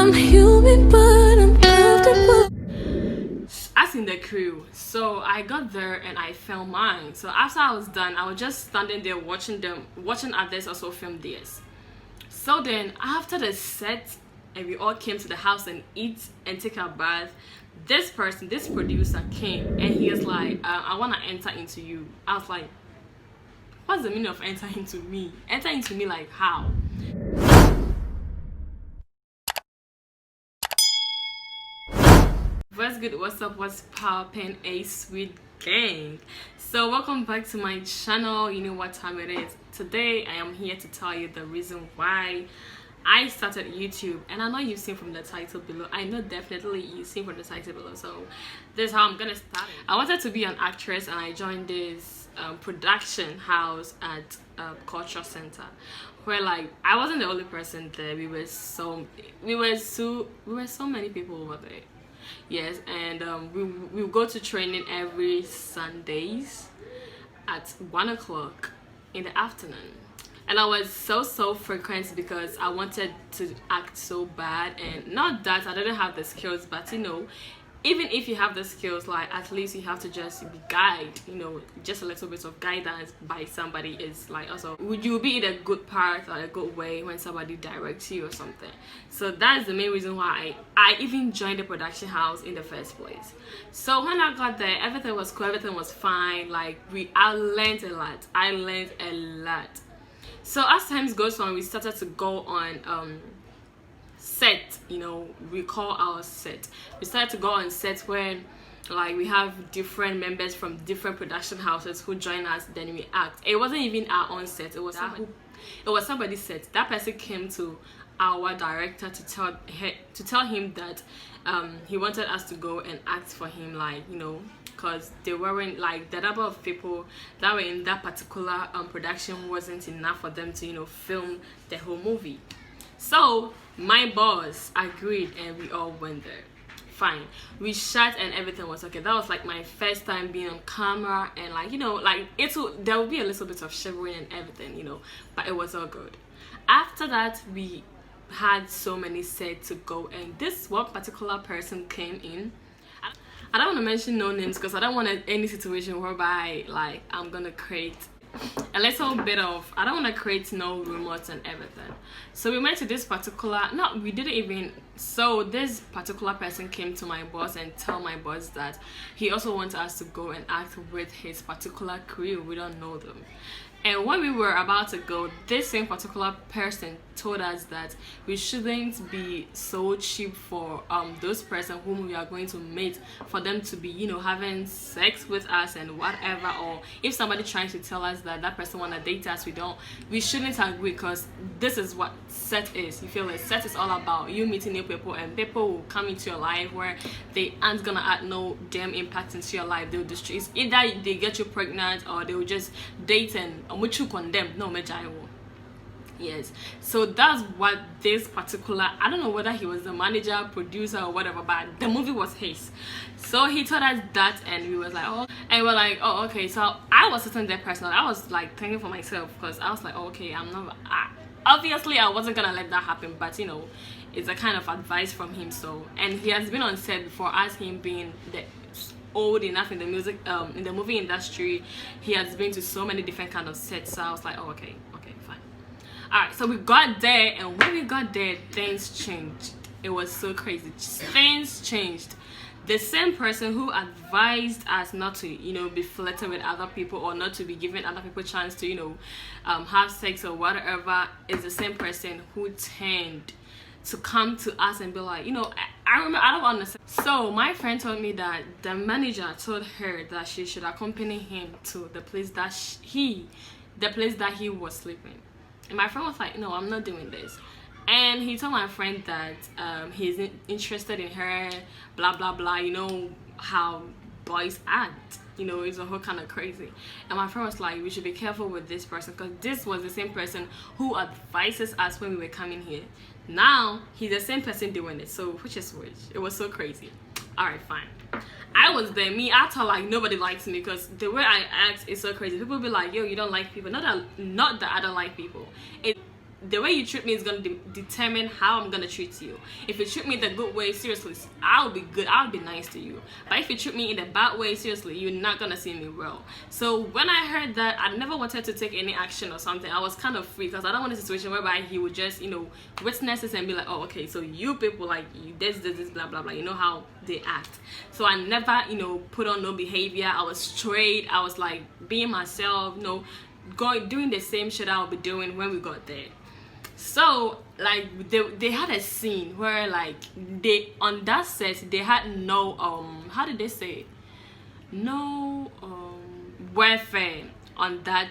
I'm human, but I'm comfortable. As in the crew, so I got there and I filmed mine. So after I was done, I was just standing there watching others also film theirs. So then after the set and we all came to the house and eat and take a bath, this producer came and he was like, I want to enter into you. I was like, what's the meaning of enter into me? Enter into me, like how? What's good, what's up, what's poppin', a sweet gang? So welcome back to my channel. You know what time it is. Today I am here to tell you the reason why I started YouTube, and I know you've seen from the title below. I know definitely you've seen from the title below. So this is how I'm gonna start it. I wanted to be an actress and I joined this production house at Culture Center, where like I wasn't the only person there. We were so many people over there. Yes, and we go to training every Sundays at 1 o'clock in the afternoon. And I was so frequent because I wanted to act so bad, and not that I didn't have the skills, but you know, even if you have the skills, like at least you have to just be guided, you know, just a little bit of guidance by somebody is like, also would you be in a good part or a good way when somebody directs you or something. So that's the main reason why I even joined the production house in the first place. So when I got there, everything was cool, everything was fine. Like I learned a lot. So as times goes on, we started to go on set, you know, we call our set. We started to go on sets where like we have different members from different production houses who join us, then we act. It wasn't even our own set, it was somebody's set. That person came to our director to tell him that he wanted us to go and act for him, like, you know, because they weren't, like, the number of people that were in that particular production wasn't enough for them to, you know, film the whole movie. So my boss agreed and we all went there. Fine, we shot and everything was okay. That was like my first time being on camera, and like, you know, like there will be a little bit of shivering and everything, you know, but it was all good. After that, we had so many sets to go, and this one particular person came in. I don't want to mention no names because I don't want any situation whereby like I'm gonna create a little bit of, I don't want to create no rumors and everything. So we went to this particular, no, we didn't even, so this particular person came to my boss and tell my boss that he also wants us to go and act with his particular crew. We don't know them. And when we were about to go, this same particular person told us that we shouldn't be so cheap for those person whom we are going to meet, for them to be, you know, having sex with us and whatever. Or if somebody tries to tell us that that person want to date us, we shouldn't agree, because this is what set is. You feel like set is all about you meeting new people, and people will come into your life where they aren't gonna add no damn impact into your life. They'll destroy. It's either they get you pregnant or they will just date and which you condemn. No, yes. So that's what this particular, I don't know whether he was the manager, producer or whatever, but the movie was his. So he told us that, and we was like, oh, and we're like, oh, okay. So I was sitting there personally, I was like thinking for myself, because I was like, oh, okay, obviously I wasn't gonna let that happen, but you know, it's a kind of advice from him. So, and he has been on set before, as him being the old enough in the music in the movie industry, he has been to so many different kind of sets. So I was like, oh, okay, fine. All right, so we got there, and when we got there, things changed. It was so crazy. Things changed. The same person who advised us not to, you know, be flirting with other people, or not to be giving other people a chance to, you know, have sex or whatever, is the same person who turned to come to us and be like, you know, I remember, I don't understand. So my friend told me that the manager told her that she should accompany him to the place that he was sleeping. And my friend was like, no, I'm not doing this. And he told my friend that he's interested in her, blah blah blah, you know how boys act, you know, it's a whole kind of crazy. And my friend was like, we should be careful with this person, because this was the same person who advises us when we were coming here. Now he's the same person doing it, so which is which? It was so crazy. All right, fine. I was there. I thought like nobody likes me, because the way I act is so crazy. People be like, yo, you don't like people. Not that I don't like people. the way you treat me is gonna determine how I'm gonna treat you. If you treat me the good way, seriously, I'll be good, I'll be nice to you. But if you treat me in the bad way, seriously, you're not gonna see me well. So when I heard that, I never wanted to take any action or something. I was kind of free because I don't want a situation whereby he would just, you know, witness this and be like, oh, okay, so you people, like, you this blah blah blah, you know how they act. So I never, you know, put on no behavior. I was straight. I was like being myself, you know, doing the same shit I'll be doing when we got there. So like they had a scene where like they on that set they had no how did they say, no welfare on that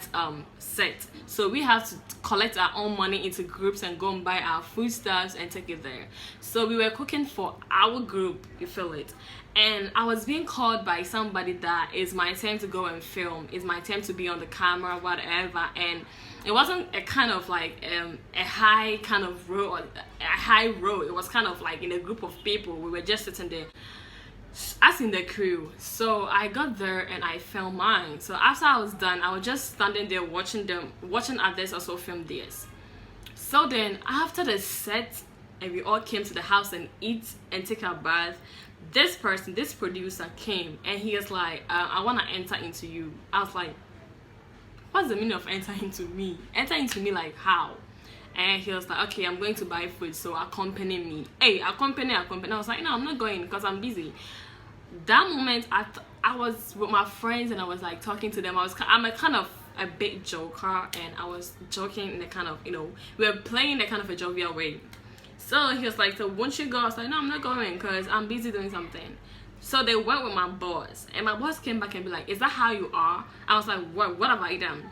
set. So we have to collect our own money into groups and go and buy our foodstuffs and take it there. So we were cooking for our group, you feel it, and I was being called by somebody that it's my turn to go and film, it's my turn to be on the camera, whatever. And it wasn't a kind of like a high kind of row or a high row. It was kind of like in a group of people. We were just sitting there as in the crew. So I got there and I filmed mine. So after I was done, I was just standing there watching others also film theirs. So then after the set and we all came to the house and eat and take our bath, this producer came and he was like, I want to enter into you. I was like, what's the meaning of enter into me? Enter into me like how? And he was like, okay, I'm going to buy food, so accompany me. Hey, accompany. I was like, no, I'm not going because I'm busy. That moment, I was with my friends and I was like talking to them. I'm a kind of a big joker, and I was joking in the kind of, you know, we were playing the kind of a jovial way. So he was like, so won't you go? I was like, no, I'm not going because I'm busy doing something. So they went with my boss, and my boss came back and be like, is that how you are? I was like, what have I done?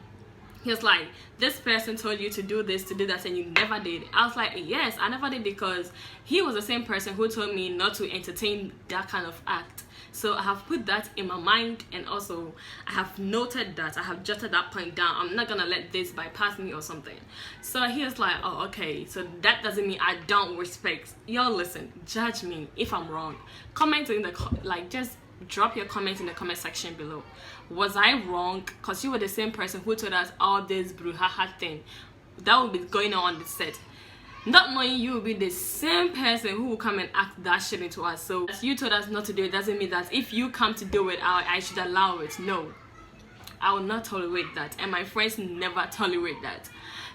He was like, this person told you to do this, to do that, and you never did. I was like, yes, I never did, because he was the same person who told me not to entertain that kind of act. So I have put that in my mind, and also I have noted that, I have jotted that point down. I'm not gonna let this bypass me or something. So he was like, oh, okay, so that doesn't mean I don't respect. Y'all listen, judge me if I'm wrong. Comment in the, just drop your comments in the comment section below. Was I wrong? Because you were the same person who told us all this brouhaha thing that will be going on the set. Not knowing you will be the same person who will come and act that shit into us. So you told us not to do it doesn't mean that if you come to do it, I should allow it. No, I will not tolerate that, and my friends never tolerate that.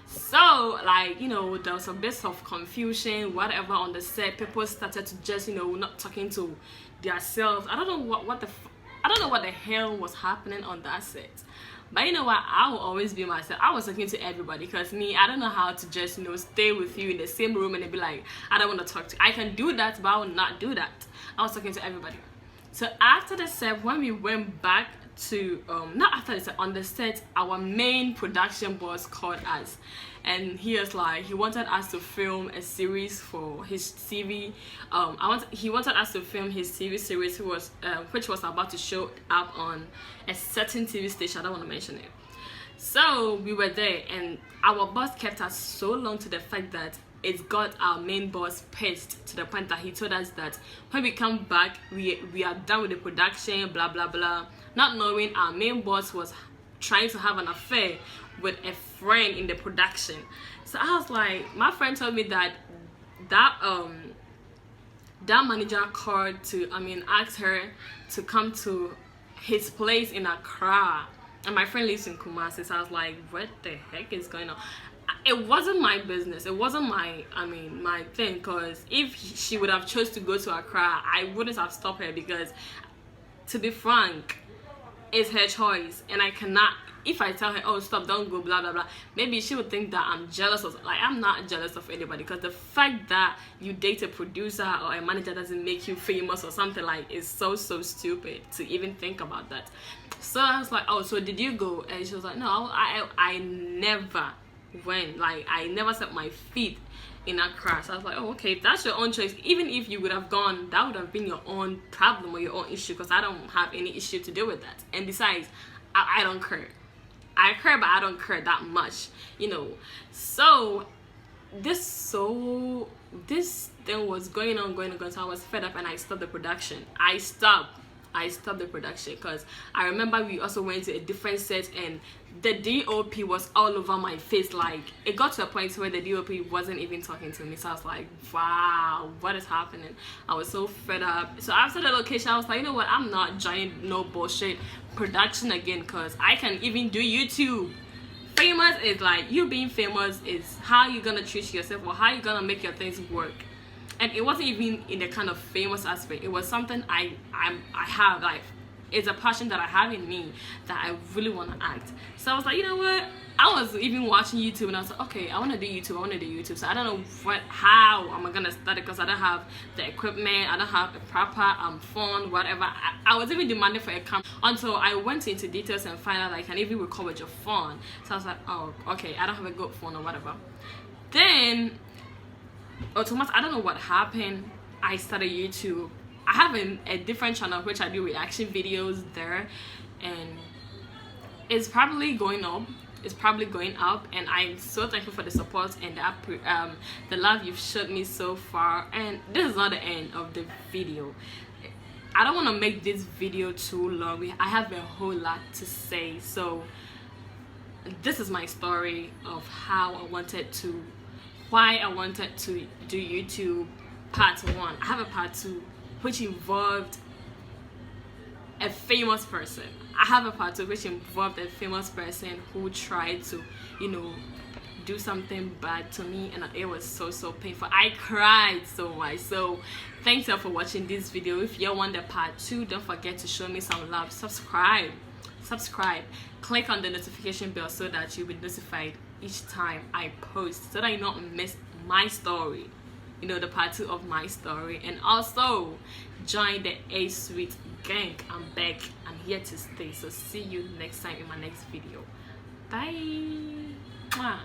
So, like, you know, there was a bit of confusion, whatever, on the set. People started to just, you know, not talking to themselves. I don't know what the hell was happening on that set. But you know what, I will always be myself. I was talking to everybody, because me, I don't know how to just, you know, stay with you in the same room and be like, I don't want to talk to you. I can do that, but I will not do that. I was talking to everybody. So after the set, when we went back to not after the set, on the set, our main production boss called us, and he was like, he wanted us to film a series for his TV. He wanted us to film his TV series, which was about to show up on a certain TV station. I don't want to mention it. So we were there, and our boss kept us so long, to the fact that it got our main boss pissed, to the point that he told us that when we come back, we are done with the production, blah blah blah. Not knowing our main boss was trying to have an affair with a friend in the production. So I was like, my friend told me that manager called to, asked her to come to his place in Accra, and my friend lives in Kumasi. So I was like, what the heck is going on? It wasn't my business. It wasn't my thing, because if she would have chose to go to Accra, I wouldn't have stopped her, because to be frank, it's her choice, and I cannot. If I tell her, oh stop, don't go, blah blah blah, maybe she would think that I'm jealous of, like, I'm not jealous of anybody, because the fact that you date a producer or a manager doesn't make you famous or something, like, is so stupid to even think about that. So I was like, oh, so did you go? And she was like, no, I never went, like, I never set my feet in Accra. So I was like, oh, okay, that's your own choice. Even if you would have gone, that would have been your own problem or your own issue, because I don't have any issue to do with that. And besides, I don't care. I care, but I don't care that much, you know. So this thing was going on, so I was fed up, and I stopped the production. I stopped. I stopped the production because I remember we also went to a different set and the DOP was all over my face. Like, it got to a point where the DOP wasn't even talking to me. So I was like, wow, what is happening? I was so fed up. So after the location, I was like, you know what, I'm not joining no bullshit production again, because I can even do YouTube. Famous is like, you being famous is how you're gonna treat yourself or how you're gonna make your things work. And it wasn't even in the kind of famous aspect. It was something I have, like, it's a passion that I have in me that I really want to act. So I was like, you know what, I was even watching YouTube and I was like, okay, I want to do YouTube. So I don't know how am I gonna start it, because I don't have the equipment, I don't have a proper phone, whatever. I was even demanding for a camera until I went into details and found out I can even record with your phone. So I was like, oh, okay, I don't have a good phone or whatever. Then automatically, I don't know what happened, I started YouTube. I have a different channel which I do reaction videos there, and it's probably going up. And I'm so thankful for the support and the love you've showed me so far. And this is not the end of the video. I don't want to make this video too long. I have a whole lot to say. So this is my story of why I wanted to do YouTube part 1. I have a part 2 which involved a famous person. I have a part 2 which involved a famous person who tried to, you know, do something bad to me, and it was so painful. I cried so much. So thanks y'all for watching this video. If you want the part 2, don't forget to show me some love. Subscribe, click on the notification bell so that you'll be notified each time I post, so that you don't miss my story, you know, the part 2 of my story. And also join the A Sweet gang. I'm back, I'm here to stay. So see you next time in my next video. Bye. Mwah.